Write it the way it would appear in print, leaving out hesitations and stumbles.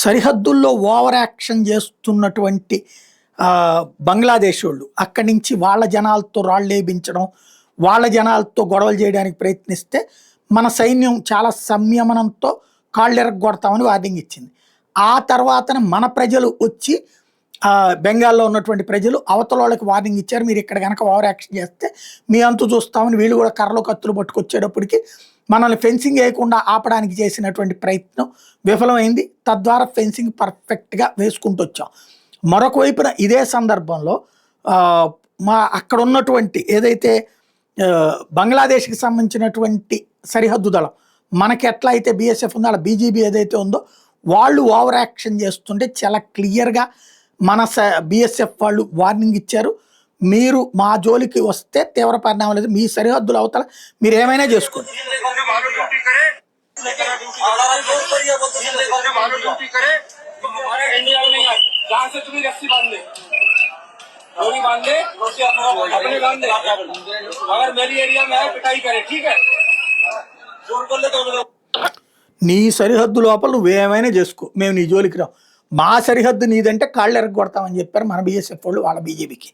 సరిహద్దుల్లో over action చేస్తున్నటువంటి బంగ్లాదేశ్ వాళ్ళు అక్కడి నుంచి వాళ్ళ జనాలతో రాళ్ళేపించడం, వాళ్ళ జనాలతో గొడవలు చేయడానికి ప్రయత్నిస్తే మన సైన్యం చాలా సంయమనంతో కాళ్ళెరగొడతామని వార్నింగ్ ఇచ్చింది. ఆ తర్వాతన మన ప్రజలు వచ్చి బెంగాల్లో ఉన్నటువంటి ప్రజలు అవతల వాళ్ళకి వార్నింగ్ ఇచ్చారు, మీరు ఇక్కడ కనుక ఓవర్ యాక్షన్ చేస్తే మీ అంతు చూస్తామని. వీళ్ళు కూడా కర్రలు కత్తులు పట్టుకొచ్చేటప్పటికి మనల్ని ఫెన్సింగ్ వేయకుండా ఆపడానికి చేసినటువంటి ప్రయత్నం విఫలమైంది. తద్వారా ఫెన్సింగ్ పర్ఫెక్ట్గా వేసుకుంటూ వచ్చాం. మరొక వైపున ఇదే సందర్భంలో మా అక్కడ ఉన్నటువంటి ఏదైతే బంగ్లాదేశ్కి సంబంధించినటువంటి సరిహద్దు దళం మనకి ఎట్లా అయితే బీఎస్ఎఫ్ ఉందో అలా బీజేపీ ఏదైతే ఉందో వాళ్ళు ఓవర్ యాక్షన్ చేస్తుంటే చాలా క్లియర్గా మన బీఎస్ఎఫ్ వాళ్ళు వార్నింగ్ ఇచ్చారు, మీరు మా జోలికి వస్తే తీవ్ర పరిణామం లేదు, మీ సరిహద్దుల అవతల మీరు ఏమైనా చేసుకోండి. నీ సరిహద్దు లోపల నువ్వేమైనా చేసుకో, మేము నీ జోలికి రావు, మా సరిహద్దు నీదంటే కాళ్ళు ఎరగొడతామని చెప్పారు మన బీఎస్ఎఫ్ వాళ్ళు వాళ్ళ బీజేపీకి.